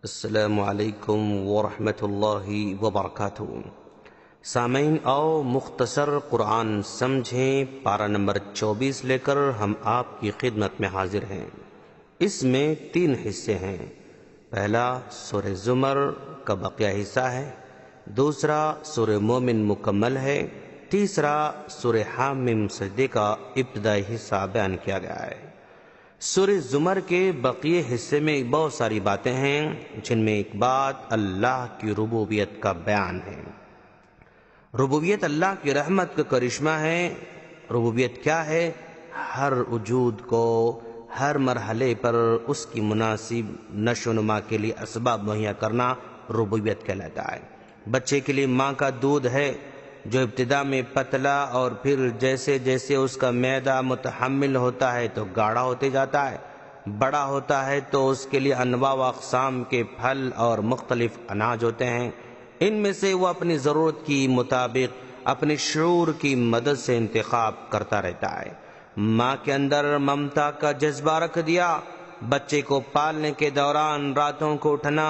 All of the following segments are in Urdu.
السلام علیکم ورحمۃ اللہ وبرکاتہ۔ سامعین آؤ مختصر قرآن سمجھیں، پارہ نمبر 24 لے کر ہم آپ کی خدمت میں حاضر ہیں۔ اس میں 3 حصے ہیں۔ پہلا سورہ زمر کا بقیہ حصہ ہے، دوسرا سورہ مومن مکمل ہے، تیسرا سورہ حامیم سجدے کا ابتدائی حصہ بیان کیا گیا ہے۔ سورہ زمر کے بقیہ حصے میں بہت ساری باتیں ہیں، جن میں ایک بات اللہ کی ربوبیت کا بیان ہے۔ ربوبیت اللہ کی رحمت کا کرشمہ ہے۔ ربوبیت کیا ہے؟ ہر وجود کو ہر مرحلے پر اس کی مناسب نشو و نما کے لیے اسباب مہیا کرنا ربوبیت کہلاتا ہے۔ بچے کے لیے ماں کا دودھ ہے، جو ابتدا میں پتلا اور پھر جیسے جیسے اس کا معدہ متحمل ہوتا ہے تو گاڑھا ہوتے جاتا ہے، بڑا ہوتا ہے تو اس کے لیے انواع و اقسام کے پھل اور مختلف اناج ہوتے ہیں۔ ان میں سے وہ اپنی ضرورت کی مطابق اپنے شعور کی مدد سے انتخاب کرتا رہتا ہے۔ ماں کے اندر ممتا کا جذبہ رکھ دیا، بچے کو پالنے کے دوران راتوں کو اٹھنا،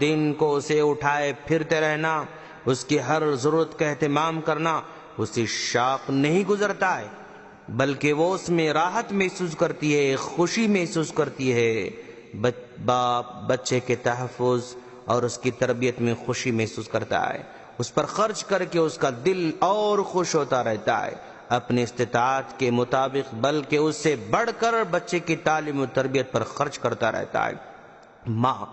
دن کو اسے اٹھائے پھرتے رہنا، اس کی ہر ضرورت کا اہتمام کرنا اسے شاق نہیں گزرتا ہے، بلکہ وہ اس میں راحت محسوس کرتی ہے، خوشی محسوس کرتی ہے۔ باپ بچے کے تحفظ اور اس کی تربیت میں خوشی محسوس کرتا ہے، اس پر خرچ کر کے اس کا دل اور خوش ہوتا رہتا ہے، اپنی استطاعت کے مطابق بلکہ اس سے بڑھ کر بچے کی تعلیم و تربیت پر خرچ کرتا رہتا ہے۔ ماں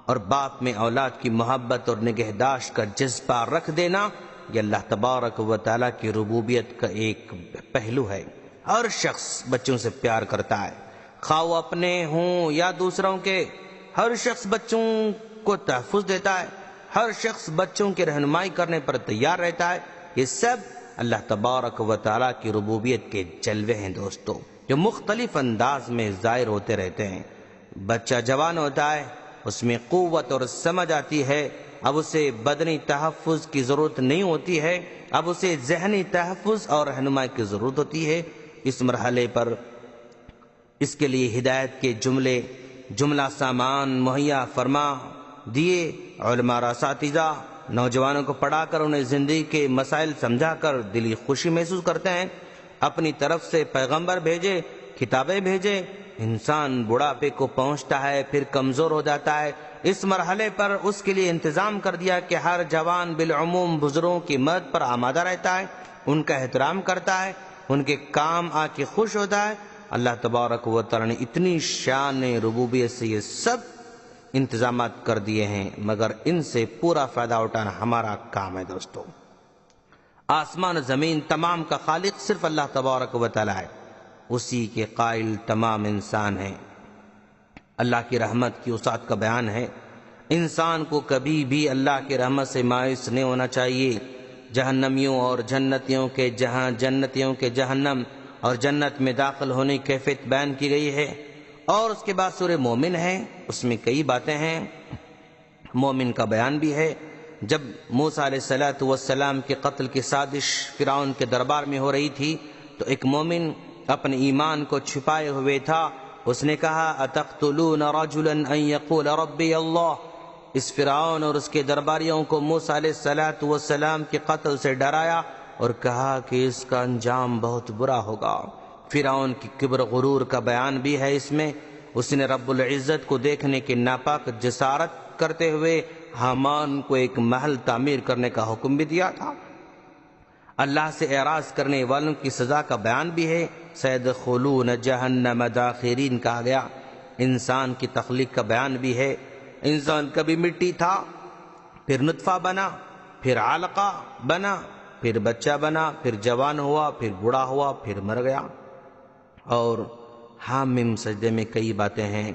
اور باپ میں اولاد کی محبت اور نگہداشت کا جذبہ رکھ دینا، یہ اللہ تبارک و تعالیٰ کی ربوبیت کا ایک پہلو ہے۔ ہر شخص بچوں سے پیار کرتا ہے، خواہ وہ اپنے ہوں یا دوسروں کے۔ ہر شخص بچوں کو تحفظ دیتا ہے، ہر شخص بچوں کی رہنمائی کرنے پر تیار رہتا ہے۔ یہ سب اللہ تبارک و تعالیٰ کی ربوبیت کے جلوے ہیں دوستو، جو مختلف انداز میں ظاہر ہوتے رہتے ہیں۔ بچہ جوان ہوتا ہے، اس میں قوت اور سمجھ آتی ہے، اب اسے بدنی تحفظ کی ضرورت نہیں ہوتی ہے، اب اسے ذہنی تحفظ اور رہنمائی کی ضرورت ہوتی ہے۔ اس مرحلے پر اس کے لیے ہدایت کے جملہ سامان مہیا فرما دیے، علماء اور اساتذہ نوجوانوں کو پڑھا کر انہیں زندگی کے مسائل سمجھا کر دلی خوشی محسوس کرتے ہیں۔ اپنی طرف سے پیغمبر بھیجے، کتابیں بھیجے، انسان بڑھاپے کو پہنچتا ہے، پھر کمزور ہو جاتا ہے۔ اس مرحلے پر اس کے لیے انتظام کر دیا کہ ہر جوان بالعموم بزرگوں کی مدد پر آمادہ رہتا ہے، ان کا احترام کرتا ہے، ان کے کام آ کے خوش ہوتا ہے۔ اللہ تبارک و تعالی نے اتنی شان ربوبیت سے یہ سب انتظامات کر دیے ہیں، مگر ان سے پورا فائدہ اٹھانا ہمارا کام ہے دوستو۔ آسمان و زمین تمام کا خالق صرف اللہ تبارک و تعالی ہے، اسی کے قائل تمام انسان ہیں۔ اللہ کی رحمت کی وسعت کا بیان ہے۔ انسان کو کبھی بھی اللہ کی رحمت سے مایوس نہیں ہونا چاہیے۔ جہنمیوں اور جنتیوں کے جنتیوں کے جہنم اور جنت میں داخل ہونے کی کیفیت بیان کی گئی ہے۔ اور اس کے بعد سورہ مومن ہے، اس میں کئی باتیں ہیں۔ مومن کا بیان بھی ہے۔ جب موسیٰ علیہ السلام کے قتل کی سازش فرعون کے دربار میں ہو رہی تھی تو ایک مومن اپنے ایمان کو چھپائے ہوئے تھا۔ اس نے کہا اتقتلون رجلا ان یقول ربی اللہ۔ اس فرعون اور اس کے درباریوں کو موسیٰ علیہ السلام کے قتل سے ڈرایا اور کہا کہ اس کا انجام بہت برا ہوگا۔ فرعون کی کبر غرور کا بیان بھی ہے اس میں۔ اس نے رب العزت کو دیکھنے کی ناپاک جسارت کرتے ہوئے حامان کو ایک محل تعمیر کرنے کا حکم بھی دیا تھا۔ اللہ سے اعراض کرنے والوں کی سزا کا بیان بھی ہے۔ سیدخلون جہنم داخرین کہا گیا۔ انسان کی تخلیق کا بیان بھی ہے۔ انسان کبھی مٹی تھا، پھر نطفہ بنا، پھر علقہ بنا، پھر بچہ بنا، پھر جوان ہوا، پھر بوڑھا ہوا، پھر مر گیا۔ اور حامیم سجدے میں کئی باتیں ہیں۔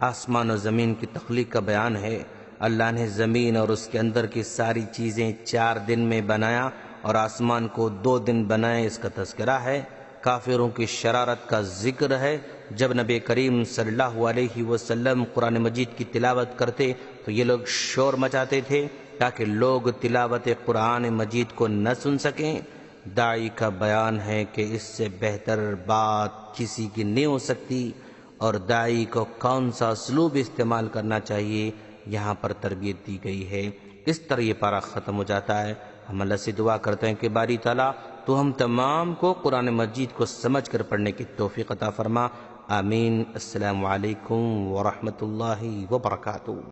آسمان و زمین کی تخلیق کا بیان ہے۔ اللہ نے زمین اور اس کے اندر کی ساری چیزیں 4 دن میں بنایا اور آسمان کو 2 دن بنائے، اس کا تذکرہ ہے۔ کافروں کی شرارت کا ذکر ہے۔ جب نبی کریم صلی اللہ علیہ وسلم قرآن مجید کی تلاوت کرتے تو یہ لوگ شور مچاتے تھے تاکہ لوگ تلاوت قرآن مجید کو نہ سن سکیں۔ داعی کا بیان ہے کہ اس سے بہتر بات کسی کی نہیں ہو سکتی، اور داعی کو کون سا اسلوب استعمال کرنا چاہیے یہاں پر تربیت دی گئی ہے۔ اس طرح یہ پارہ ختم ہو جاتا ہے۔ ہم اللہ سے دعا کرتے ہیں کہ باری تعالیٰ تو ہم تمام کو قرآن مجید کو سمجھ کر پڑھنے کی توفیق عطا فرما۔ آمین۔ السلام علیکم ورحمۃ اللہ وبرکاتہ۔